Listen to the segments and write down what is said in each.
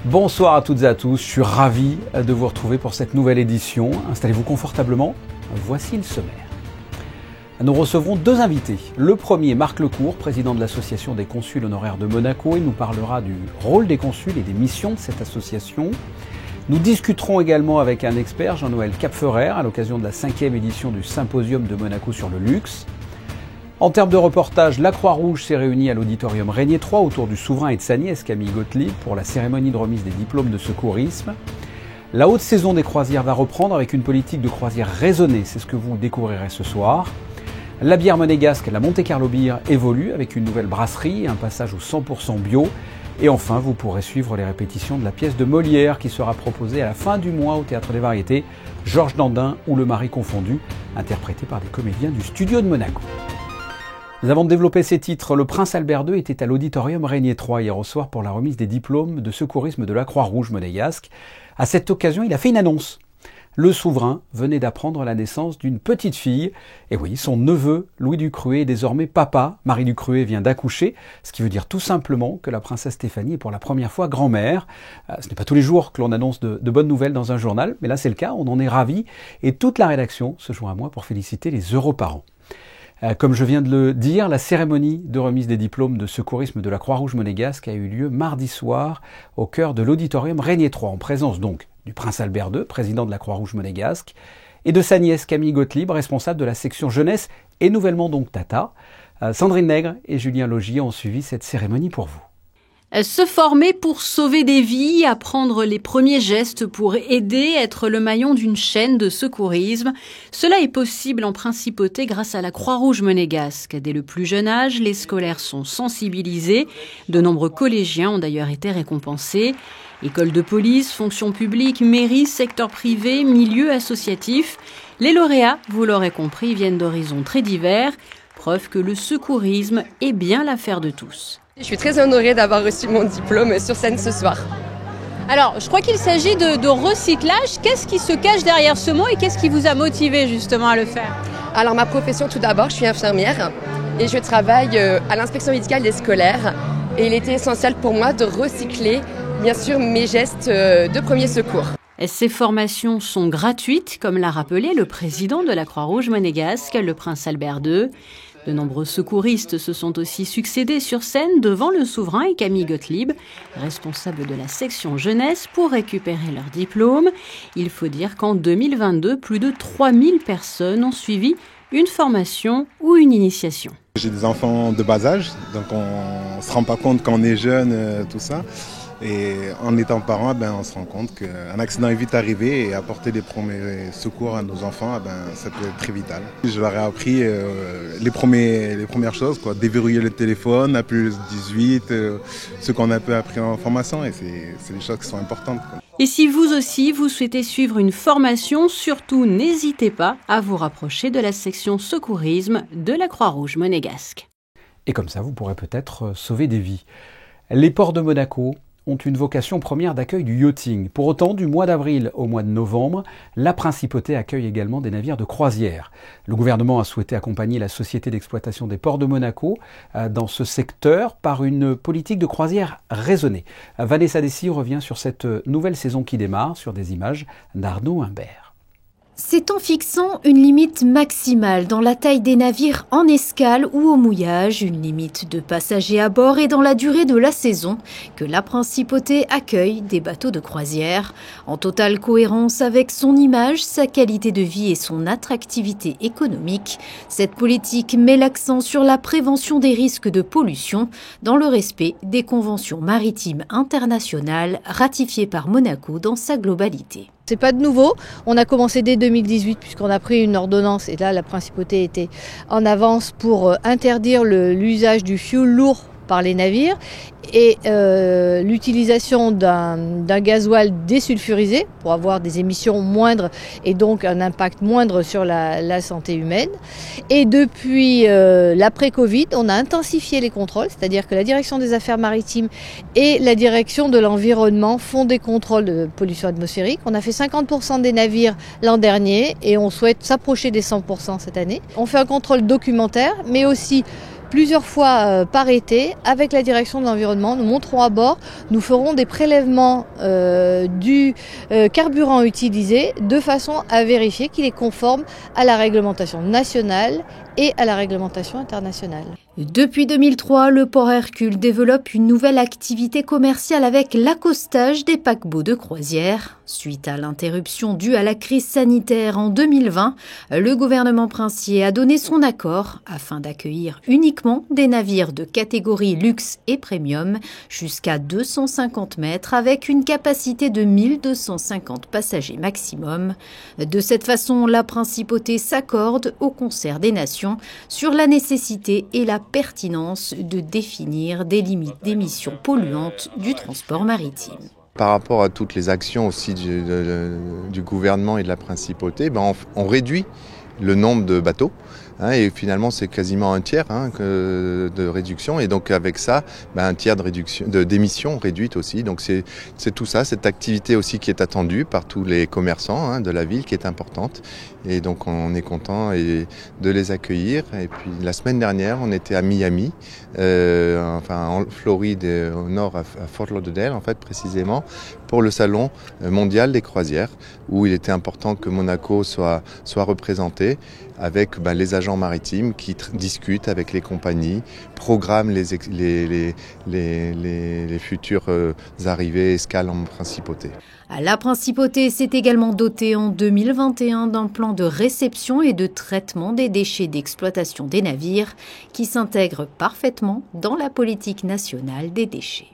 Bonsoir à toutes et à tous, je suis ravi de vous retrouver pour cette nouvelle édition. Installez-vous confortablement, voici le sommaire. Nous recevrons deux invités. Le premier, Marc Lecourt, président de l'association des consuls honoraires de Monaco. Il nous parlera du rôle des consuls et des missions de cette association. Nous discuterons également avec un expert, Jean-Noël Capferrer, à l'occasion de la 5e édition du Symposium de Monaco sur le luxe. En termes de reportage, la Croix-Rouge s'est réunie à l'auditorium Régnier III autour du souverain et de sa nièce Camille Gottlieb pour la cérémonie de remise des diplômes de secourisme. La haute saison des croisières va reprendre avec une politique de croisière raisonnée, c'est ce que vous découvrirez ce soir. La bière monégasque, la Monte Carlo Beer, évolue avec une nouvelle brasserie et un passage au 100% bio. Et enfin, vous pourrez suivre les répétitions de la pièce de Molière qui sera proposée à la fin du mois au Théâtre des Variétés, Georges Dandin ou Le Mari confondu, interprété par des comédiens du studio de Monaco. Avant de développer ces titres, le prince Albert II était à l'auditorium Régnier III hier au soir pour la remise des diplômes de secourisme de la Croix-Rouge monégasque. À cette occasion, il a fait une annonce. Le souverain venait d'apprendre la naissance d'une petite fille. Et oui, son neveu, Louis Ducruet, est désormais papa. Marie Ducruet vient d'accoucher, ce qui veut dire tout simplement que la princesse Stéphanie est pour la première fois grand-mère. Ce n'est pas tous les jours que l'on annonce de bonnes nouvelles dans un journal, mais là c'est le cas, on en est ravis. Et toute la rédaction se joint à moi pour féliciter les heureux parents. Comme je viens de le dire, la cérémonie de remise des diplômes de secourisme de la Croix-Rouge monégasque a eu lieu mardi soir au cœur de l'auditorium Régnier III, en présence donc du prince Albert II, président de la Croix-Rouge monégasque, et de sa nièce Camille Gottlieb, responsable de la section jeunesse et nouvellement donc Tata. Sandrine Nègre et Julien Logier ont suivi cette cérémonie pour vous. Se former pour sauver des vies, apprendre les premiers gestes pour aider, être le maillon d'une chaîne de secourisme. Cela est possible en principauté grâce à la Croix-Rouge monégasque. Dès le plus jeune âge, les scolaires sont sensibilisés. De nombreux collégiens ont d'ailleurs été récompensés. École de police, fonction publique, mairie, secteur privé, milieu associatif. Les lauréats, vous l'aurez compris, viennent d'horizons très divers. Preuve que le secourisme est bien l'affaire de tous. Je suis très honorée d'avoir reçu mon diplôme sur scène ce soir. Alors, je crois qu'il s'agit de recyclage. Qu'est-ce qui se cache derrière ce mot et qu'est-ce qui vous a motivé justement à le faire ? Alors, ma profession, tout d'abord, je suis infirmière et je travaille à l'inspection médicale des scolaires. Et il était essentiel pour moi de recycler, bien sûr, mes gestes de premier secours. Ces formations sont gratuites, comme l'a rappelé le président de la Croix-Rouge monégasque, le prince Albert II. De nombreux secouristes se sont aussi succédés sur scène devant le souverain et Camille Gottlieb, responsable de la section jeunesse, pour récupérer leur diplôme. Il faut dire qu'en 2022, plus de 3000 personnes ont suivi une formation ou une initiation. J'ai des enfants de bas âge, donc on ne se rend pas compte quand on est jeune, tout ça. Et en étant parent, on se rend compte qu'un accident est vite arrivé et apporter des premiers secours à nos enfants, ça peut être très vital. Je leur ai appris les premières choses, déverrouiller le téléphone, appeler le 18, ce qu'on a peu appris en formation, et c'est des choses qui sont importantes. Et si vous aussi, vous souhaitez suivre une formation, surtout n'hésitez pas à vous rapprocher de la section secourisme de la Croix-Rouge monégasque. Et comme ça, vous pourrez peut-être sauver des vies. Les ports de Monaco ont une vocation première d'accueil du yachting. Pour autant, du mois d'avril au mois de novembre, la principauté accueille également des navires de croisière. Le gouvernement a souhaité accompagner la société d'exploitation des ports de Monaco dans ce secteur par une politique de croisière raisonnée. Vanessa Dessy revient sur cette nouvelle saison qui démarre sur des images d'Arnaud Humbert. C'est en fixant une limite maximale dans la taille des navires en escale ou au mouillage, une limite de passagers à bord et dans la durée de la saison que la principauté accueille des bateaux de croisière. En totale cohérence avec son image, sa qualité de vie et son attractivité économique, cette politique met l'accent sur la prévention des risques de pollution dans le respect des conventions maritimes internationales ratifiées par Monaco dans sa globalité. C'est pas de nouveau, on a commencé dès 2018 puisqu'on a pris une ordonnance et là la principauté était en avance pour interdire l'usage du fioul lourd par les navires et l'utilisation d'un gasoil désulfurisé pour avoir des émissions moindres et donc un impact moindre sur la santé humaine. Et depuis l'après-Covid, on a intensifié les contrôles, c'est-à-dire que la direction des affaires maritimes et la direction de l'environnement font des contrôles de pollution atmosphérique. On a fait 50% des navires l'an dernier et on souhaite s'approcher des 100% cette année. On fait un contrôle documentaire mais aussi plusieurs fois par été, avec la direction de l'environnement, nous monterons à bord, nous ferons des prélèvements du carburant utilisé de façon à vérifier qu'il est conforme à la réglementation nationale et à la réglementation internationale. Depuis 2003, le port Hercule développe une nouvelle activité commerciale avec l'accostage des paquebots de croisière. Suite à l'interruption due à la crise sanitaire en 2020, le gouvernement princier a donné son accord afin d'accueillir uniquement des navires de catégorie luxe et premium jusqu'à 250 mètres avec une capacité de 1250 passagers maximum. De cette façon, la principauté s'accorde au concert des nations sur la nécessité et la pertinence de définir des limites d'émissions polluantes du transport maritime. Par rapport à toutes les actions aussi du gouvernement et de la principauté, on réduit le nombre de bateaux. Et finalement, c'est quasiment un tiers de réduction. Et donc, avec ça, un tiers de réduction, d'émissions réduites aussi. Donc, c'est tout ça, cette activité aussi qui est attendue par tous les commerçants de la ville, qui est importante. Et donc, on est content de les accueillir. Et puis, la semaine dernière, on était à Miami, en Floride, au nord, à Fort Lauderdale, en fait, précisément, pour le salon mondial des croisières, où il était important que Monaco soit représenté avec les agents maritimes qui discutent avec les compagnies, programment les futures arrivées et escales en principauté. La principauté s'est également dotée en 2021 d'un plan de réception et de traitement des déchets d'exploitation des navires qui s'intègre parfaitement dans la politique nationale des déchets.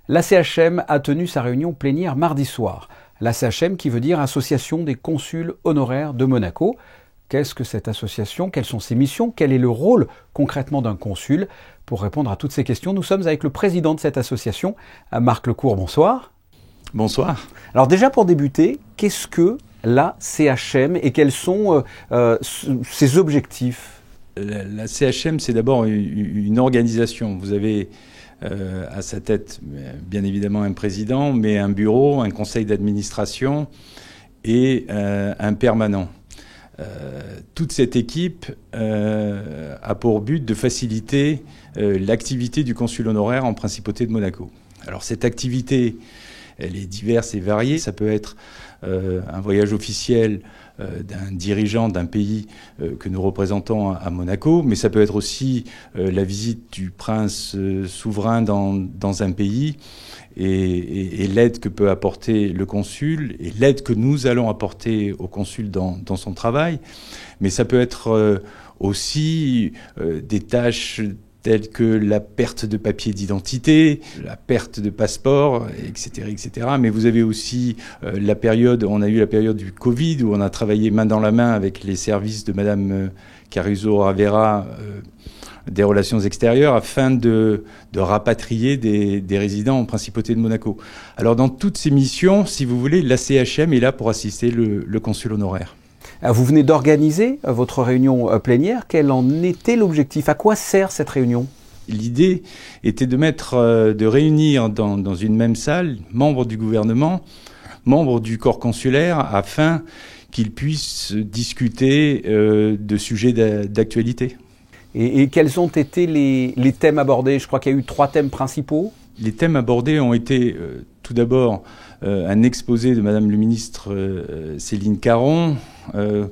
La CHM a tenu sa réunion plénière mardi soir. La CHM qui veut dire Association des consuls honoraires de Monaco. Qu'est-ce que cette association? Quelles sont ses missions? Quel est le rôle concrètement d'un consul? Pour répondre à toutes ces questions, nous sommes avec le président de cette association, Marc Lecourt. Bonsoir. Bonsoir. Alors déjà pour débuter, qu'est-ce que la CHM et quels sont ses objectifs? La CHM, c'est d'abord une organisation. Vous avez à sa tête, bien évidemment, un président, mais un bureau, un conseil d'administration et un permanent. Toute cette équipe a pour but de faciliter l'activité du consul honoraire en principauté de Monaco. Alors cette activité, elle est diverse et variée. Ça peut être un voyage officiel d'un dirigeant d'un pays que nous représentons à Monaco, mais ça peut être aussi la visite du prince souverain dans un pays et l'aide que peut apporter le consul et l'aide que nous allons apporter au consul dans son travail. Mais ça peut être aussi des tâches telles que la perte de papier d'identité, la perte de passeport, etc., etc. Mais vous avez aussi on a eu la période du Covid où on a travaillé main dans la main avec les services de Madame Caruso Ravera des relations extérieures afin de rapatrier des résidents en principauté de Monaco. Alors dans toutes ces missions, si vous voulez, la CHM est là pour assister le consul honoraire. Vous venez d'organiser votre réunion plénière. Quel en était l'objectif? À quoi sert cette réunion? L'idée était de réunir dans une même salle membres du gouvernement, membres du corps consulaire, afin qu'ils puissent discuter de sujets d'actualité. Et quels ont été les thèmes abordés? Je crois qu'il y a eu 3 thèmes principaux. Les thèmes abordés ont été tout d'abord un exposé de Madame le ministre Céline Caron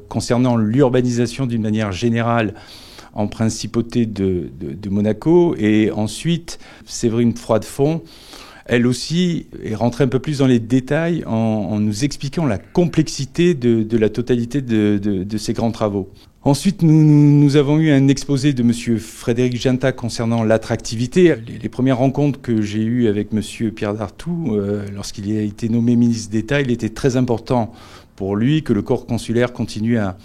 concernant l'urbanisation d'une manière générale en principauté de Monaco. Et ensuite, Séverine Froidefond, elle aussi, est rentrée un peu plus dans les détails en nous expliquant la complexité de la totalité de ces grands travaux. Ensuite, nous avons eu un exposé de Monsieur Frédéric Ginta concernant l'attractivité. Les premières rencontres que j'ai eues avec Monsieur Pierre Dartout, lorsqu'il a été nommé ministre d'État, il était très important pour lui que le corps consulaire continue à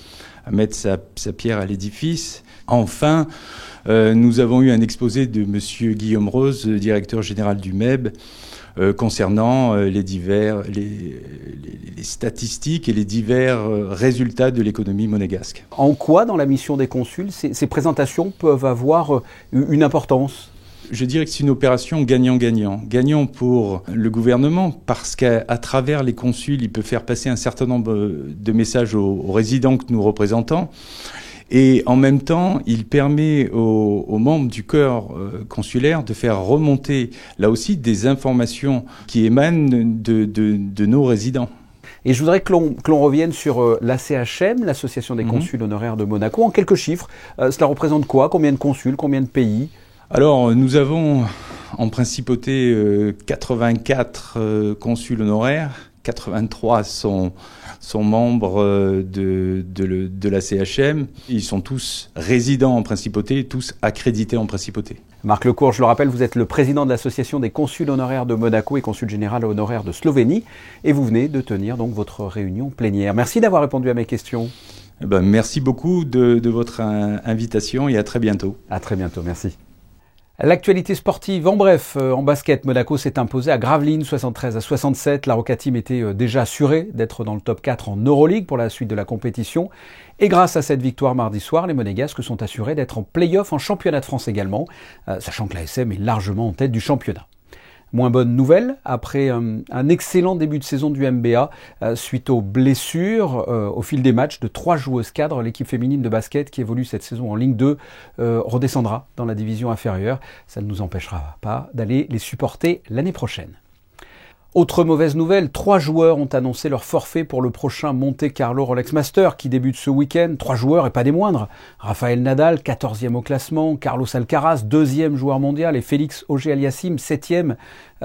mettre sa pierre à l'édifice. Enfin, nous avons eu un exposé de Monsieur Guillaume Rose, directeur général du MEB, concernant les statistiques et les divers résultats de l'économie monégasque. En quoi, dans la mission des consuls, ces présentations peuvent avoir une importance? Je dirais que c'est une opération gagnant-gagnant. Gagnant pour le gouvernement parce qu'à travers les consuls, il peut faire passer un certain nombre de messages aux résidents que nous représentons. Et en même temps, il permet aux membres du corps consulaire de faire remonter, là aussi, des informations qui émanent de nos résidents. Et je voudrais que l'on revienne sur l'ACHM, l'Association des consuls honoraires de Monaco, en quelques chiffres. Cela représente quoi? Combien de consuls? Combien de pays? Alors, nous avons en principauté 84 consuls honoraires. 83 sont membres de la CHM. Ils sont tous résidents en principauté, tous accrédités en principauté. Marc Lecourt, je le rappelle, vous êtes le président de l'Association des consuls honoraires de Monaco et consul général honoraire de Slovénie. Et vous venez de tenir donc votre réunion plénière. Merci d'avoir répondu à mes questions. Merci beaucoup de votre invitation et à très bientôt. À très bientôt, merci. L'actualité sportive, en bref, en basket, Monaco s'est imposé à Gravelines 73-67. La Roca Team était déjà assurée d'être dans le top 4 en Euroleague pour la suite de la compétition. Et grâce à cette victoire mardi soir, les Monégasques sont assurés d'être en play-off en championnat de France également, sachant que l'ASM est largement en tête du championnat. Moins bonne nouvelle, après un excellent début de saison du MBA, suite aux blessures au fil des matchs de 3 joueuses cadres, l'équipe féminine de basket qui évolue cette saison en Ligue 2 redescendra dans la division inférieure. Ça ne nous empêchera pas d'aller les supporter l'année prochaine. Autre mauvaise nouvelle, 3 joueurs ont annoncé leur forfait pour le prochain Monte Carlo Rolex Master qui débute ce week-end. 3 joueurs et pas des moindres. Rafael Nadal, 14e au classement, Carlos Alcaraz, 2e joueur mondial et Félix Auger-Aliassime, 7e.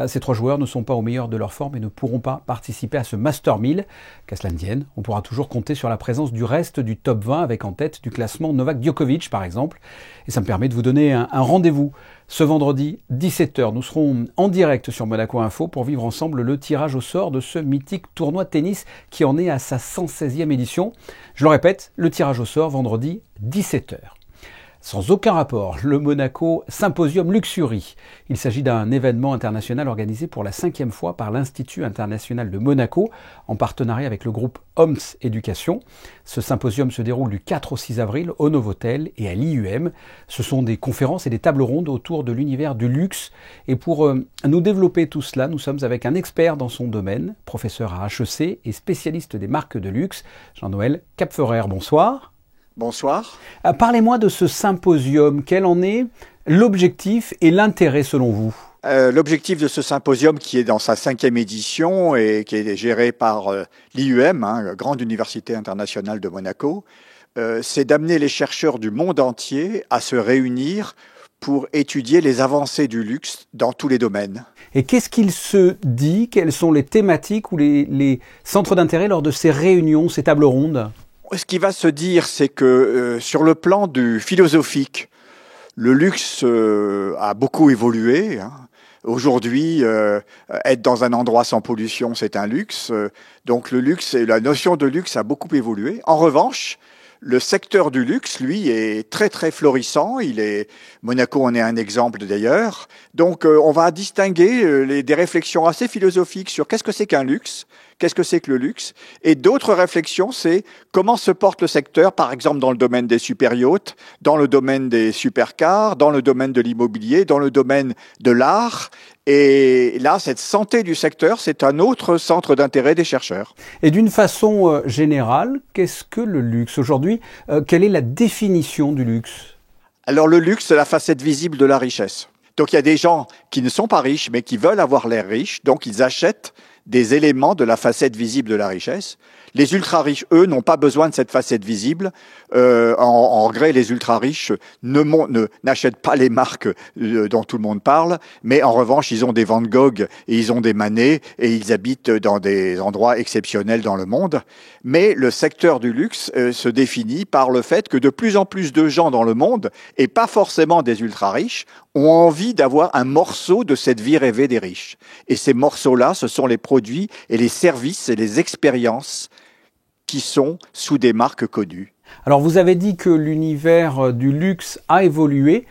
Ces 3 joueurs ne sont pas au meilleur de leur forme et ne pourront pas participer à ce Master 1000. Qu'à cela ne tienne, on pourra toujours compter sur la présence du reste du top 20 avec en tête du classement Novak Djokovic par exemple. Et ça me permet de vous donner un rendez-vous. Ce vendredi, 17h, nous serons en direct sur Monaco Info pour vivre ensemble le tirage au sort de ce mythique tournoi de tennis qui en est à sa 116e édition. Je le répète, le tirage au sort vendredi, 17h. Sans aucun rapport, le Monaco Symposium Luxury. Il s'agit d'un événement international organisé pour la 5e fois par l'Institut international de Monaco, en partenariat avec le groupe OMS Éducation. Ce symposium se déroule du 4 au 6 avril au Novotel et à l'IUM. Ce sont des conférences et des tables rondes autour de l'univers du luxe. Et pour nous développer tout cela, nous sommes avec un expert dans son domaine, professeur à HEC et spécialiste des marques de luxe, Jean-Noël Capferrer. Bonsoir. Bonsoir. Parlez-moi de ce symposium. Quel en est l'objectif et l'intérêt selon vous? L'objectif de ce symposium qui est dans sa 5e édition et qui est géré par l'IUM, Grande Université Internationale de Monaco, c'est d'amener les chercheurs du monde entier à se réunir pour étudier les avancées du luxe dans tous les domaines. Et qu'est-ce qu'il se dit? Quelles sont les thématiques ou les centres d'intérêt lors de ces réunions, ces tables rondes? Ce qui va se dire, c'est que sur le plan du philosophique, le luxe a beaucoup évolué. Aujourd'hui, être dans un endroit sans pollution, c'est un luxe. Donc le luxe et la notion de luxe a beaucoup évolué. En revanche, le secteur du luxe, lui, est très très florissant. Monaco en est un exemple d'ailleurs. Donc on va distinguer des réflexions assez philosophiques sur qu'est-ce que c'est qu'un luxe, qu'est-ce que c'est que le luxe, et d'autres réflexions, c'est comment se porte le secteur, par exemple dans le domaine des super-yachts, dans le domaine des supercars, dans le domaine de l'immobilier, dans le domaine de l'art. Et là, cette santé du secteur, c'est un autre centre d'intérêt des chercheurs. Et d'une façon générale, qu'est-ce que le luxe aujourd'hui? Quelle est la définition du luxe? Alors le luxe, c'est la facette visible de la richesse. Donc il y a des gens qui ne sont pas riches, mais qui veulent avoir l'air riches, donc ils achètent des éléments de la facette visible de la richesse. Les ultra-riches, eux, n'ont pas besoin de cette facette visible. En vrai, les ultra-riches n'achètent pas les marques dont tout le monde parle, mais en revanche, ils ont des Van Gogh et ils ont des Manet et ils habitent dans des endroits exceptionnels dans le monde. Mais le secteur du luxe se définit par le fait que de plus en plus de gens dans le monde, et pas forcément des ultra-riches, ont envie d'avoir un morceau de cette vie rêvée des riches. Et ces morceaux-là, ce sont les produits et les services et les expériences qui sont sous des marques connues. Alors vous avez dit que l'univers du luxe a évolué.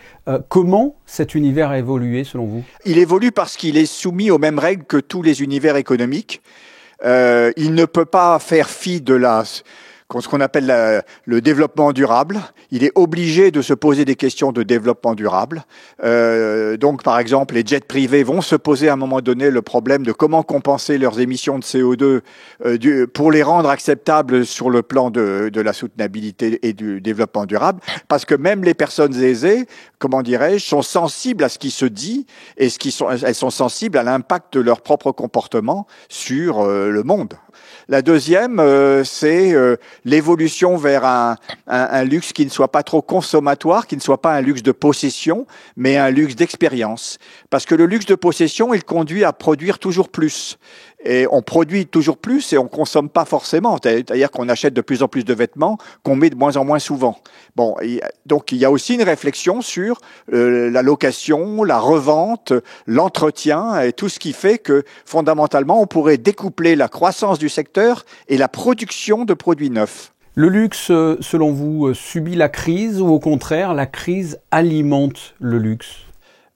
Comment cet univers a évolué selon vous? Il évolue parce qu'il est soumis aux mêmes règles que tous les univers économiques. Il ne peut pas faire fi de ce qu'on appelle le développement durable. Il est obligé de se poser des questions de développement durable. Donc, par exemple, les jets privés vont se poser à un moment donné le problème de comment compenser leurs émissions de CO2 pour les rendre acceptables sur le plan de la soutenabilité et du développement durable. Parce que même les personnes aisées, comment dirais-je, sont sensibles à ce qui se dit et elles sont sensibles à l'impact de leur propre comportement sur le monde. La deuxième, c'est l'évolution vers un luxe qui ne soit pas trop consommatoire, qui ne soit pas un luxe de possession, mais un luxe d'expérience. Parce que le luxe de possession, il conduit à produire toujours plus. Et on produit toujours plus et on consomme pas forcément. C'est-à-dire qu'on achète de plus en plus de vêtements qu'on met de moins en moins souvent. Bon, donc il y a aussi une réflexion sur la location, la revente, l'entretien et tout ce qui fait que fondamentalement on pourrait découpler la croissance du secteur et la production de produits neufs. Le luxe, selon vous, subit la crise ou au contraire la crise alimente le luxe ?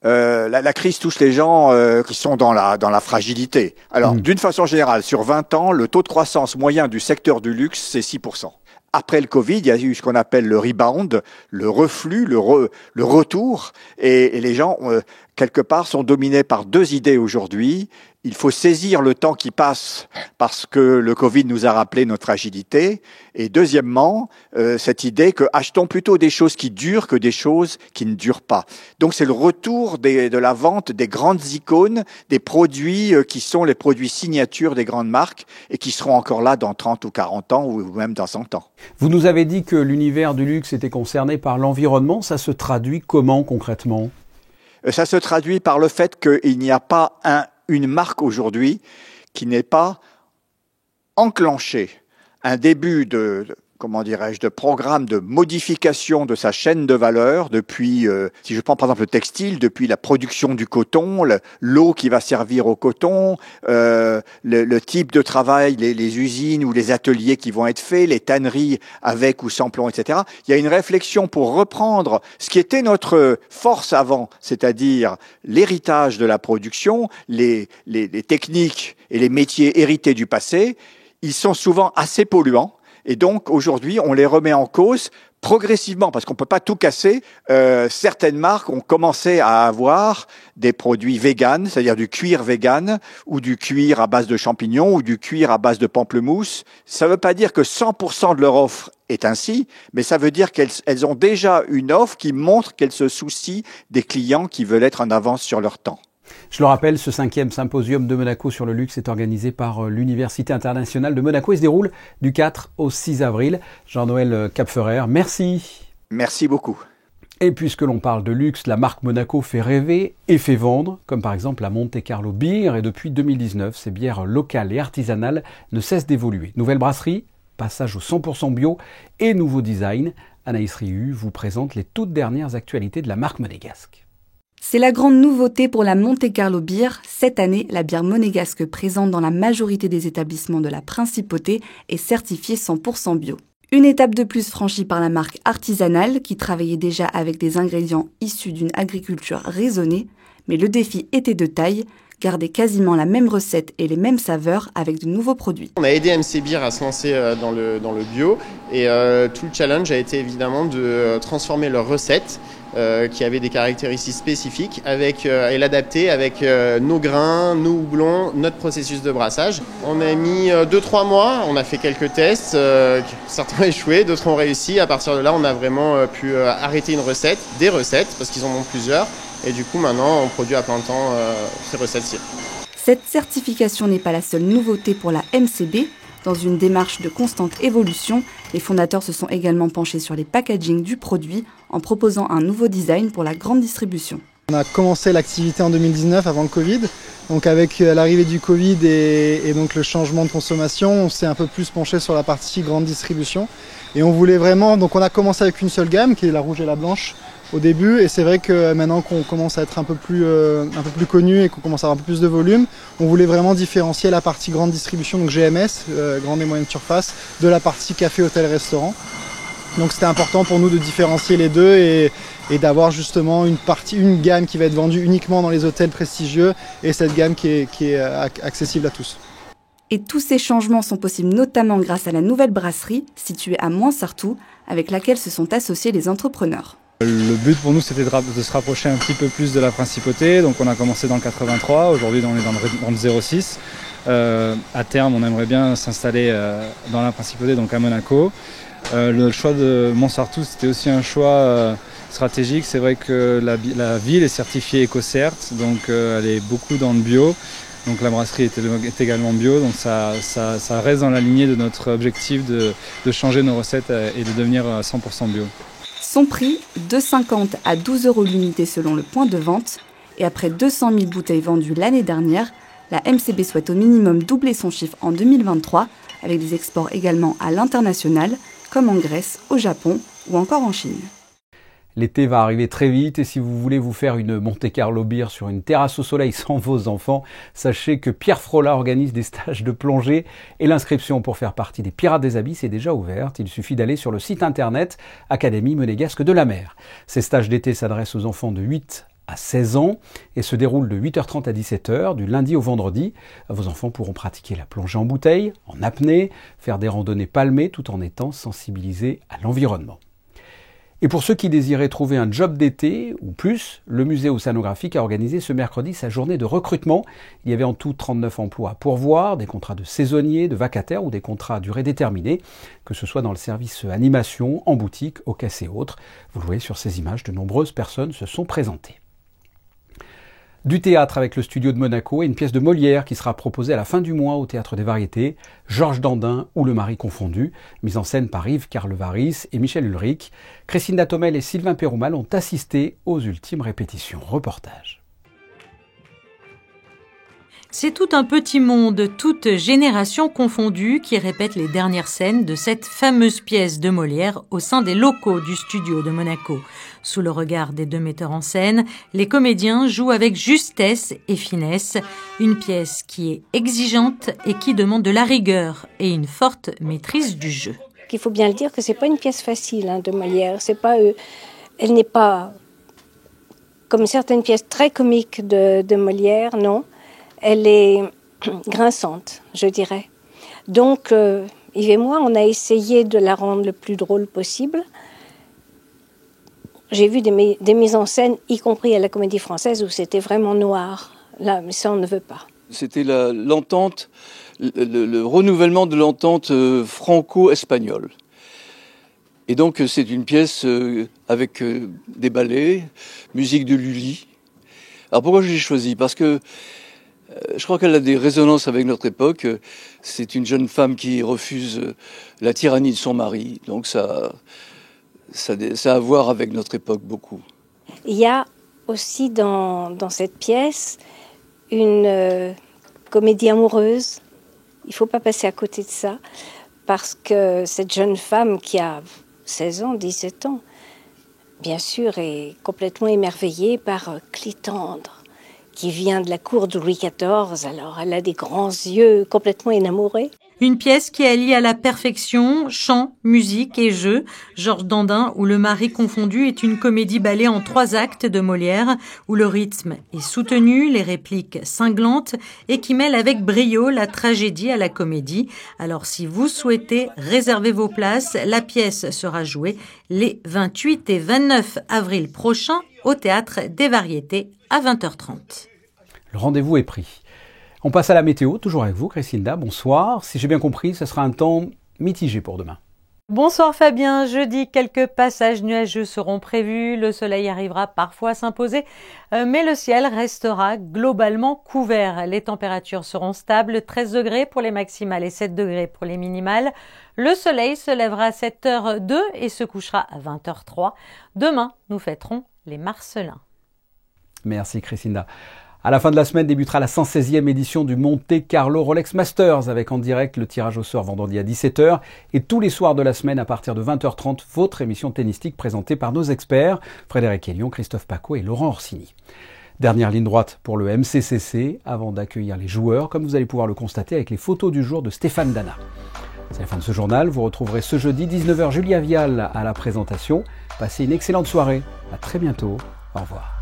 La crise touche les gens qui sont dans la fragilité. Alors, d'une façon générale, sur 20 ans, le taux de croissance moyen du secteur du luxe, c'est 6%. Après le Covid, il y a eu ce qu'on appelle le rebound, le reflux, le retour, et les gens, quelque part, sont dominés par deux idées aujourd'hui. Il faut saisir le temps qui passe parce que le Covid nous a rappelé notre fragilité. Et deuxièmement, cette idée que achetons plutôt des choses qui durent que des choses qui ne durent pas. Donc c'est le retour de la vente des grandes icônes, des produits qui sont les produits signatures des grandes marques et qui seront encore là dans 30 ou 40 ans ou même dans 100 ans. Vous nous avez dit que l'univers du luxe était concerné par l'environnement. Ça se traduit comment concrètement ? Ça se traduit par le fait qu'il n'y a pas une marque aujourd'hui qui n'ait pas enclenché un début de programme de modification de sa chaîne de valeur depuis, si je prends par exemple le textile, depuis la production du coton, l'eau qui va servir au coton, le type de travail, les usines ou les ateliers qui vont être faits, les tanneries avec ou sans plomb, etc. Il y a une réflexion pour reprendre ce qui était notre force avant, c'est-à-dire l'héritage de la production, les techniques et les métiers hérités du passé. Ils sont souvent assez polluants. Et donc, aujourd'hui, on les remet en cause progressivement, parce qu'on ne peut pas tout casser. Certaines marques ont commencé à avoir des produits véganes, c'est-à-dire du cuir vegan, ou du cuir à base de champignons, ou du cuir à base de pamplemousse. Ça ne veut pas dire que 100% de leur offre est ainsi, mais ça veut dire qu'elles ont déjà une offre qui montre qu'elles se soucient des clients qui veulent être en avance sur leur temps. Je le rappelle, ce 5e symposium de Monaco sur le luxe est organisé par l'Université internationale de Monaco et se déroule du 4 au 6 avril. Jean-Noël Capferrer, merci. Merci beaucoup. Et puisque l'on parle de luxe, la marque Monaco fait rêver et fait vendre, comme par exemple la Monte Carlo Beer. Et depuis 2019, ces bières locales et artisanales ne cessent d'évoluer. Nouvelle brasserie, passage au 100% bio et nouveau design. Anaïs Riu vous présente les toutes dernières actualités de la marque monégasque. C'est la grande nouveauté pour la Monte Carlo Beer. Cette année, la bière monégasque présente dans la majorité des établissements de la Principauté est certifiée 100% bio. Une étape de plus franchie par la marque artisanale qui travaillait déjà avec des ingrédients issus d'une agriculture raisonnée, mais le défi était de taille, garder quasiment la même recette et les mêmes saveurs avec de nouveaux produits. On a aidé MC Beer à se lancer dans le bio et tout le challenge a été évidemment de transformer leurs recettes qui avaient des caractéristiques spécifiques et l'adapter avec nos grains, nos houblons, notre processus de brassage. On a mis 2-3 mois, on a fait quelques tests, certains ont échoué, d'autres ont réussi. À partir de là, on a vraiment pu arrêter des recettes, parce qu'ils en ont plusieurs. Et du coup, maintenant, on produit à plein temps ces recettes-ci. Cette certification n'est pas la seule nouveauté pour la MCB. Dans une démarche de constante évolution, les fondateurs se sont également penchés sur les packagings du produit en proposant un nouveau design pour la grande distribution. On a commencé l'activité en 2019 avant le Covid. Donc avec l'arrivée du Covid et donc le changement de consommation, on s'est un peu plus penché sur la partie grande distribution. Et on voulait vraiment, donc on a commencé avec une seule gamme qui est la rouge et la blanche au début, et c'est vrai que maintenant qu'on commence à être un peu plus connu et qu'on commence à avoir un peu plus de volume, on voulait vraiment différencier la partie grande distribution, donc GMS, grande et moyenne surface, de la partie café, hôtel, restaurant. Donc c'était important pour nous de différencier les deux et d'avoir justement une gamme qui va être vendue uniquement dans les hôtels prestigieux et cette gamme qui est accessible à tous. Et tous ces changements sont possibles notamment grâce à la nouvelle brasserie située à Moinsartou, avec laquelle se sont associés les entrepreneurs. Le but pour nous, c'était de se rapprocher un petit peu plus de la principauté. Donc on a commencé dans le 83, aujourd'hui on est dans le 06. À terme, on aimerait bien s'installer dans la principauté, donc à Monaco. Le choix de Moinsartou, c'était aussi un choix stratégique. C'est vrai que la ville est certifiée EcoCert, donc elle est beaucoup dans le bio. Donc la brasserie est également bio, donc ça reste dans la lignée de notre objectif de changer nos recettes et de devenir 100% bio. Son prix, 2,50 à 12 € l'unité selon le point de vente. Et après 200 000 bouteilles vendues l'année dernière, la MCB souhaite au minimum doubler son chiffre en 2023, avec des exports également à l'international, comme en Grèce, au Japon ou encore en Chine. L'été va arriver très vite et si vous voulez vous faire une Monte Carlo Beer sur une terrasse au soleil sans vos enfants, sachez que Pierre Frolla organise des stages de plongée et l'inscription pour faire partie des Pirates des Abysses est déjà ouverte. Il suffit d'aller sur le site internet Académie Monégasque de la Mer. Ces stages d'été s'adressent aux enfants de 8 à 16 ans et se déroulent de 8h30 à 17h du lundi au vendredi. Vos enfants pourront pratiquer la plongée en bouteille, en apnée, faire des randonnées palmées tout en étant sensibilisés à l'environnement. Et pour ceux qui désiraient trouver un job d'été ou plus, le musée océanographique a organisé ce mercredi sa journée de recrutement. Il y avait en tout 39 emplois à pourvoir, des contrats de saisonniers, de vacataires ou des contrats à durée déterminée, que ce soit dans le service animation, en boutique, au caisse et autres. Vous le voyez sur ces images, de nombreuses personnes se sont présentées. Du théâtre avec le studio de Monaco et une pièce de Molière qui sera proposée à la fin du mois au Théâtre des Variétés, Georges Dandin ou Le Mari confondu, mise en scène par Yves Carlevaris et Michel Ulrich. Christine Datomel et Sylvain Péroumal ont assisté aux ultimes répétitions. Reportage. C'est tout un petit monde, toute génération confondue, qui répète les dernières scènes de cette fameuse pièce de Molière au sein des locaux du studio de Monaco. Sous le regard des deux metteurs en scène, les comédiens jouent avec justesse et finesse, une pièce qui est exigeante et qui demande de la rigueur et une forte maîtrise du jeu. Il faut bien le dire que c'est pas une pièce facile de Molière. C'est pas, elle n'est pas comme certaines pièces très comiques de Molière, non. Elle est grinçante, je dirais. Donc, Yves et moi, on a essayé de la rendre le plus drôle possible. J'ai vu des mises en scène, y compris à la Comédie Française, où c'était vraiment noir. Là, mais ça, on ne veut pas. C'était l'entente, le renouvellement de l'entente franco-espagnole. Et donc, c'est une pièce avec des ballets, musique de Lully. Alors, pourquoi j'ai choisi ? Parce que je crois qu'elle a des résonances avec notre époque. C'est une jeune femme qui refuse la tyrannie de son mari. Donc ça a à voir avec notre époque beaucoup. Il y a aussi dans cette pièce une comédie amoureuse. Il ne faut pas passer à côté de ça. Parce que cette jeune femme qui a 16 ans, 17 ans, bien sûr, est complètement émerveillée par Clitandre, qui vient de la cour de Louis XIV, alors elle a des grands yeux complètement énamourés. Une pièce qui allie à la perfection chant, musique et jeu. Georges Dandin ou Le Mari confondu est une comédie ballet en 3 actes de Molière, où le rythme est soutenu, les répliques cinglantes et qui mêle avec brio la tragédie à la comédie. Alors si vous souhaitez réserver vos places, la pièce sera jouée les 28 et 29 avril prochains au Théâtre des Variétés à 20h30. Le rendez-vous est pris. On passe à la météo, toujours avec vous, Christinda. Bonsoir. Si j'ai bien compris, ce sera un temps mitigé pour demain. Bonsoir Fabien. Jeudi, quelques passages nuageux seront prévus. Le soleil arrivera parfois à s'imposer, mais le ciel restera globalement couvert. Les températures seront stables, 13 degrés pour les maximales et 7 degrés pour les minimales. Le soleil se lèvera à 7h02 et se couchera à 20h03. Demain, nous fêterons les Marcellins. Merci Christinda. À la fin de la semaine débutera la 116e édition du Monte Carlo Rolex Masters avec en direct le tirage au sort vendredi à 17h et tous les soirs de la semaine à partir de 20h30 votre émission tennistique présentée par nos experts Frédéric Elion, Christophe Paco et Laurent Orsini. Dernière ligne droite pour le MCCC avant d'accueillir les joueurs comme vous allez pouvoir le constater avec les photos du jour de Stéphane Dana. C'est la fin de ce journal, vous retrouverez ce jeudi 19h Julia Vial à la présentation. Passez une excellente soirée, à très bientôt, au revoir.